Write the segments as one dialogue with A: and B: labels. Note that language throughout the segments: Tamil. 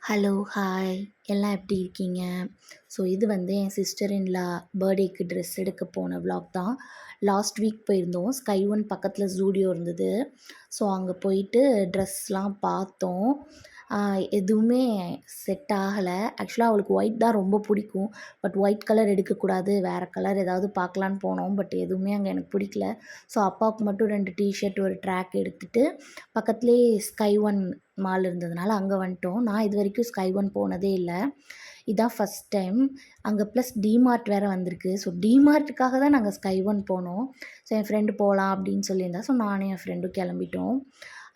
A: Hello, hi. எல்லாம் எப்படி இருக்கீங்க? ஸோ இது வந்து என் சிஸ்டர் இன் லா பர்த்டேக்கு ட்ரெஸ் எடுக்க போன விலாக் தான். லாஸ்ட் வீக் போயிருந்தோம். ஸ்கை ஒன் பக்கத்தில ஜூடியோ இருந்தது. ஸோ அங்கே போயிட்டு ட்ரெஸ்லாம் பார்த்தோம். எதுவுமே செட் ஆகல. ஆக்சுவலா அவளுக்கு ஒயிட் தான் ரொம்ப பிடிக்கும். பட் ஒயிட் கலர் எடுக்கக்கூடாது. வேறு கலர் ஏதாவது பார்க்கலான்னு போனோம். பட் எதுவுமே அங்கே எனக்கு பிடிக்கல. ஸோ அப்பாவுக்கு மட்டும் 2 டீஷர்ட், ஒரு ட்ராக் எடுத்துட்டு பக்கத்திலேயே ஸ்கை ஒன் மால் இருந்ததுனால அங்கே வந்துட்டோம். நான் இதுவரைக்கும் ஸ்கை ஒன் போனதே இல்ல. இதான் ஃபர்ஸ்ட் டைம். அங்கே ப்ளஸ் டிமார்ட் வேறு வந்திருக்கு. ஸோ டிமார்ட்டுக்காக தான் நாங்கள் ஸ்கை ஒன் போனோம். ஸோ என் ஃப்ரெண்டு போகலாம் அப்படின்னு சொல்லியிருந்தா. ஸோ நானும் என் ஃப்ரெண்டும் கிளம்பிட்டோம்.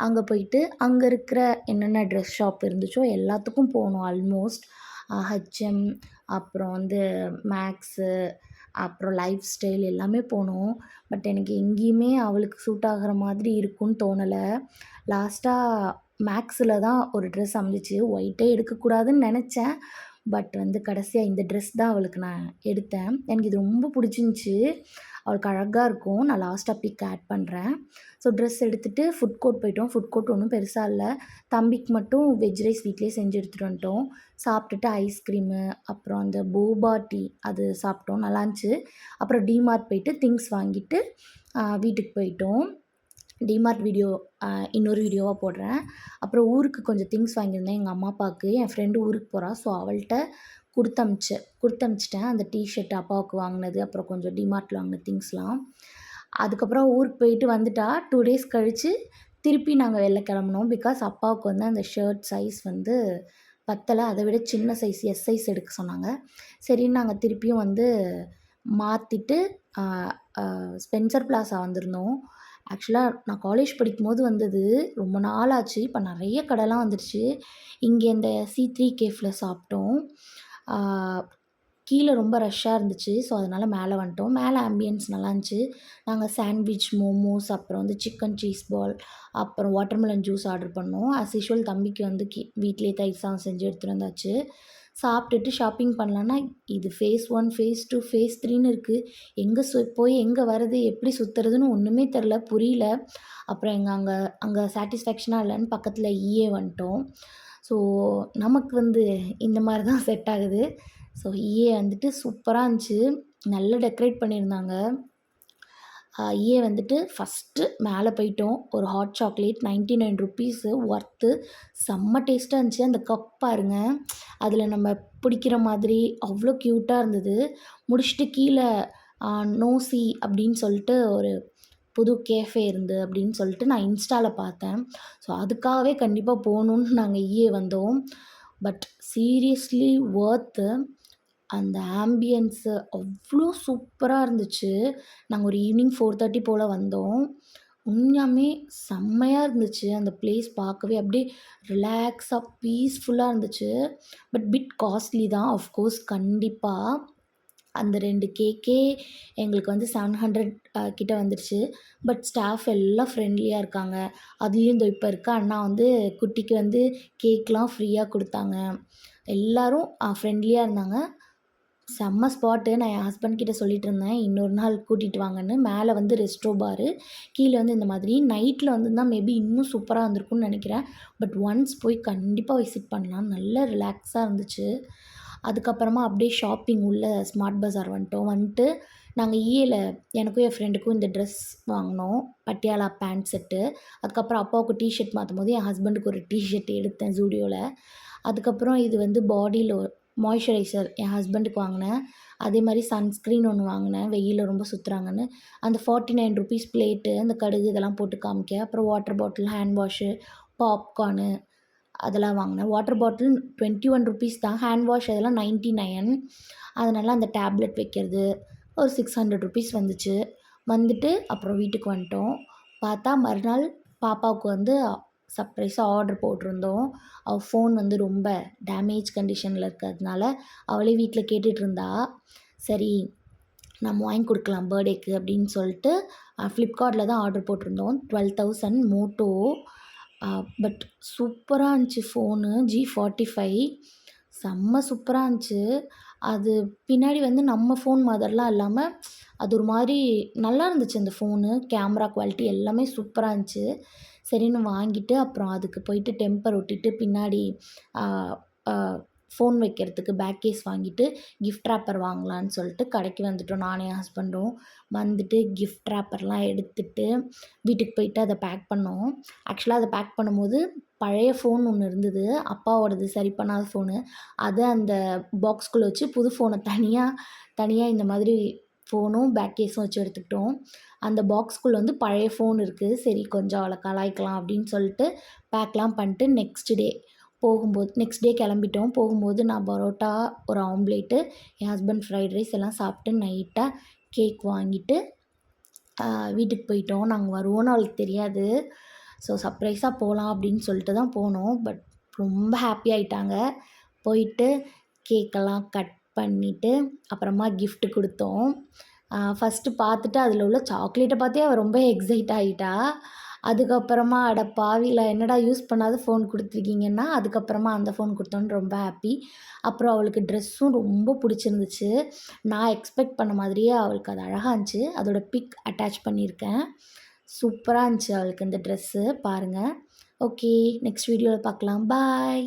A: அங்கே போயிட்டு அங்கே இருக்கிற என்னென்ன ட்ரெஸ் ஷாப் இருந்துச்சோ எல்லாத்துக்கும் போனோம் ஆல்மோஸ்ட். ஹெச்எம், அப்புறம் வந்து மேக்ஸு, அப்புறம் லைஃப் ஸ்டைல் எல்லாமே போனோம். பட் எனக்கு எங்கேயுமே அவளுக்கு சூட் ஆகிற மாதிரி இருக்கும்னு தோணலை. லாஸ்ட்டாக மேக்ஸில் தான் ஒரு ட்ரெஸ் அமைஞ்சிச்சு. ஒயிட்டே எடுக்கக்கூடாதுன்னு நினச்சேன். பட் வந்து கடைசியாக இந்த ட்ரெஸ் தான் அவளுக்கு நான் எடுத்தேன். எனக்கு இது ரொம்ப பிடிச்சிருந்துச்சி. அவளுக்கு அழகாக இருக்கும். நான் லாஸ்ட்டாக பிக் ஆட் பண்ணுறேன். ஸோ ட்ரெஸ் எடுத்துகிட்டு ஃபுட் கோர்ட் போயிட்டோம். ஃபுட் கோர்ட் ஒன்றும் பெருசாக இல்லை. தம்பிக்கு மட்டும் வெஜ் ரைஸ் வீட்டிலேயே செஞ்சு எடுத்துகிட்டு வந்துட்டோம். சாப்பிட்டுட்டு ஐஸ்கிரீமு, அப்புறம் அந்த போபா டீ அது சாப்பிட்டோம். நல்லாருந்துச்சு. அப்புறம் டிமார்ட் போயிட்டு திங்ஸ் வாங்கிட்டு வீட்டுக்கு போயிட்டோம். டிமார்ட் வீடியோ இன்னொரு வீடியோவாக போடுறேன். அப்புறம் ஊருக்கு கொஞ்சம் திங்ஸ் வாங்கியிருந்தேன் எங்கள் அம்மா அப்பாவுக்கு. என் ஃப்ரெண்டு ஊருக்கு போகிறா. ஸோ அவள்கிட்ட குடுத்தமிச்சிட்டேன். அந்த டீஷர்ட் அப்பாவுக்கு வாங்கினது, அப்புறம் கொஞ்சம் டிமார்ட்டில் வாங்கின திங்ஸ்லாம். அதுக்கப்புறம் ஊருக்கு போயிட்டு வந்துட்டா. 2 டேஸ் கழித்து திருப்பி நாங்கள் வெளில கிளம்புனோம். பிகாஸ் அப்பாவுக்கு வந்து அந்த ஷர்ட் சைஸ் வந்து பத்தலை. அதை விட சின்ன சைஸ் எஸ் சைஸ் எடுக்க சொன்னாங்க. சரின்னு நாங்கள் திருப்பியும் வந்து மாற்றிட்டு ஸ்பென்சர் பிளாஸா வந்திருந்தோம். ஆக்சுவலாக நான் காலேஜ் படிக்கும்போது வந்தது. ரொம்ப நாள் ஆச்சு. இப்போ நிறைய கடைலாம் வந்துருச்சு. இங்கே இந்த C3 கேஃப்ல சாப்பிட்டோம். கீழே ரொம்ப ரஷ்ஷாக இருந்துச்சு. ஸோ அதனால் மேலே வந்துட்டோம். மேலே ஆம்பியன்ஸ் நல்லாருந்துச்சு. நாங்கள் சாண்ட்விச், மோமோஸ், அப்புறம் வந்து சிக்கன் சீஸ் பால், அப்புறம் வாட்டர்மெலன் ஜூஸ் ஆர்டர் பண்ணோம். ஆஸ் யூசுவல் தம்பிக்கு வந்து வீட்டிலேயே தயிர் சாதம் செஞ்சு எடுத்துகிட்டு வந்தாச்சு. சாப்பிட்டுட்டு ஷாப்பிங் பண்ணலான்னா இது ஃபேஸ் 1, ஃபேஸ் 2, ஃபேஸ் 3ன்னு இருக்குது. எங்கே போய் எங்கே வர்றது, எப்படி சுற்றுறதுன்னு ஒன்றுமே தெரில, புரியல. அப்புறம் அங்கே சாட்டிஸ்ஃபேக்ஷனாக இல்லைன்னு பக்கத்தில் EA வந்துட்டோம். ஸோ நமக்கு வந்து இந்த மாதிரி தான் செட் ஆகுது. ஸோ EA வந்துட்டு சூப்பராக இருந்துச்சு. நல்லா டெக்கரேட் பண்ணியிருந்தாங்க. EA வந்துட்டு ஃபஸ்ட்டு மேலே போயிட்டோம். ஒரு ஹாட் சாக்லேட் ₹99 ஒர்த்து. செம்ம டேஸ்ட்டாக இருந்துச்சு. அந்த கப் பாருங்க. அதில் நம்ம பிடிக்கிற மாதிரி அவ்வளோ க்யூட்டாக இருந்தது. முடிச்சுட்டு கீழே நோசி அப்படின்னு சொல்லிட்டு ஒரு புது கேஃபே இருந்து அப்படின்னு சொல்லிட்டு நான் இன்ஸ்டாவில் பார்த்தேன். ஸோ அதுக்காகவே கண்டிப்பாக போகணுன்னு நாங்கள் EA வந்தோம். But seriously worth. அந்த ஆம்பியன்ஸு அவ்வளோ சூப்பராக இருந்துச்சு. நாங்கள் ஒரு ஈவினிங் 4:30 போல் வந்தோம். உண்மையாலுமே செம்மையாக இருந்துச்சு. அந்த பிளேஸ் பார்க்கவே அப்படியே ரிலாக்ஸாக பீஸ்ஃபுல்லாக இருந்துச்சு. பட் பிட் காஸ்ட்லி தான் ஆஃப்கோர்ஸ் கண்டிப்பாக. அந்த 2 கேக்கே எங்களுக்கு வந்து 700 கிட்ட வந்துருச்சு. பட் ஸ்டாஃப் எல்லாம் ஃப்ரெண்ட்லியாக இருக்காங்க. அதுலேயும் இதோ இப்போ இருக்க அண்ணா வந்து குட்டிக்கு வந்து கேக்லாம் ஃப்ரீயாக கொடுத்தாங்க. எல்லோரும் ஃப்ரெண்ட்லியாக இருந்தாங்க. செம்ம ஸ்பாட்டு. நான் என் ஹஸ்பண்ட் கிட்ட சொல்லிட்டு இருந்தேன். இன்னொரு நாள் கூட்டிகிட்டு வாங்கன்னு. மேலே வந்து ரெஸ்ட்ரோ பாரு, கீழே வந்து இந்த மாதிரி. நைட்டில் வந்திருந்தா மேபி இன்னும் சூப்பராக இருந்திருக்கும்னு நினைக்கிறேன். பட் ஒன்ஸ் போய் கண்டிப்பாக விசிட் பண்ணலாம். நல்ல ரிலாக்ஸாக இருந்துச்சு. அதுக்கப்புறமா அப்படியே ஷாப்பிங் உள்ள ஸ்மார்ட் பஸார் வந்துட்டு நாங்கள் EAல எனக்கும் என் ஃப்ரெண்டுக்கும் இந்த ட்ரெஸ் வாங்கினோம். Patiala pant set. அதுக்கப்புறம் அப்பாவுக்கு டீஷர்ட் மாற்றும்போது என் ஹஸ்பண்டுக்கு ஒரு டீஷர்ட் எடுத்தேன் ஜூடியோவில். அதுக்கப்புறம் இது வந்து பாடியில் மாய்ஸ்சரைசர் என் ஹஸ்பண்டுக்கு வாங்கினேன். அதே மாதிரி சன்ஸ்க்ரீன் ஒன்று வாங்கினேன். வெயிலில் ரொம்ப சுற்றுறாங்கன்னு. அந்த ₹49 பிளேட்டு, அந்த கடுகு இதெல்லாம் போட்டு காமிக்க. அப்புறம் water bottle, hand wash, popcorn அதெல்லாம் வாங்கினேன். வாட்டர் பாட்டில் ₹21 தான். ஹேண்ட் வாஷ் அதெல்லாம் 99. அதனால் அந்த டேப்லெட் வைக்கிறது ஒரு ₹600 வந்துச்சு. வந்துட்டு அப்புறம் வீட்டுக்கு வந்துட்டோம். பார்த்தா மறுநாள் பாப்பாவுக்கு வந்து சர்ப்ரைஸாக ஆர்டர் போட்டிருந்தோம். அவள் ஃபோன் வந்து ரொம்ப டேமேஜ் கண்டிஷனில் இருக்கிறதுனால அவளே வீட்டில் கேட்டுட்ருந்தா. சரி நம்ம வாங்கி கொடுக்கலாம் பர்த்டேக்கு அப்படின்னு சொல்லிட்டு ஃப்ளிப்கார்ட்டில் தான் ஆர்டர் போட்டிருந்தோம். 12,000 மோட்டோ. பட் சூப்பராக இருந்துச்சு ஃபோனு. G45 செம்ம சூப்பராக இருந்துச்சு. அது பின்னாடி வந்து நம்ம ஃபோன் மாதிரிலாம் இல்லாமல் அது ஒரு மாதிரி நல்லா இருந்துச்சு அந்த ஃபோனு. கேமரா குவாலிட்டி எல்லாமே சூப்பராக இருந்துச்சு. சரின்னு வாங்கிட்டு அப்புறம் அதுக்கு போயிட்டு டெம்பர் ஒட்டிட்டு பின்னாடி ஃபோன் வைக்கிறதுக்கு பேக் கேஸ் வாங்கிட்டு கிஃப்ட் ரேப்பர் வாங்கலான்னு சொல்லிட்டு கடைக்கு வந்துட்டோம் நானும் என் ஹஸ்பண்டும். வந்துட்டு கிஃப்ட் ரேப்பர்லாம் எடுத்துட்டு வீட்டுக்கு போயிட்டு அதை பேக் பண்ணோம். ஆக்சுவலாக அதை பேக் பண்ணும்போது பழைய ஃபோன் ஒன்று இருந்தது, அப்பாவோடது சரி பண்ணாத ஃபோனு. அதை அந்த பாக்ஸ்குள்ளே வச்சு புது ஃபோனை தனியாக இந்த மாதிரி ஃபோனும் பேக் கேஸும் வச்சு எடுத்துக்கிட்டோம். அந்த பாக்ஸ்குள்ளே வந்து பழைய ஃபோன் இருக்குது. சரி கொஞ்சம் அவளை கலாய்க்கலாம் அப்படின்னு சொல்லிட்டு பேக்லாம் பண்ணிட்டு நெக்ஸ்ட் டே கிளம்பிட்டோம். போகும்போது நான் பரோட்டா, ஒரு ஆம்லேட்டு, என் ஹஸ்பண்ட் ஃப்ரைட் ரைஸ் எல்லாம் சாப்பிட்டு நைட்டாக கேக் வாங்கிட்டு வீட்டுக்கு போயிட்டோம். நாங்கள் வருவோம்னு அவளுக்கு தெரியாது. ஸோ சர்ப்ரைஸாக போகலாம் அப்படின்னு சொல்லிட்டு தான் போனோம். பட் ரொம்ப ஹாப்பி ஆயிட்டாங்க. போயிட்டு கேக்கெல்லாம் கட் பண்ணிவிட்டு அப்புறமா கிஃப்ட் கொடுத்தோம். ஃபஸ்ட்டு பார்த்துட்டு அதில் உள்ள சாக்லேட்டை பார்த்தே அவள் ரொம்ப எக்ஸைட் ஆகிட்டா. அதுக்கப்புறமா அட பாவிங்களா என்னடா யூஸ் பண்ணாத ஃபோன் கொடுத்துருக்கீங்கன்னா, அதுக்கப்புறமா அந்த ஃபோன் கொடுத்தோன்னு ரொம்ப ஹாப்பி. அப்புறம் அவளுக்கு ட்ரெஸ்ஸும் ரொம்ப பிடிச்சிருந்துச்சு. நான் எக்ஸ்பெக்ட் பண்ண மாதிரியே அவளுக்கு அது அழகா இருந்துச்சு. அதோட பிக் அட்டாச் பண்ணியிருக்கேன். சூப்பராக இருந்துச்சு அவளுக்கு இந்த ட்ரெஸ்ஸு பாருங்கள். ஓகே, நெக்ஸ்ட் வீடியோவில் பார்க்கலாம். பாய்.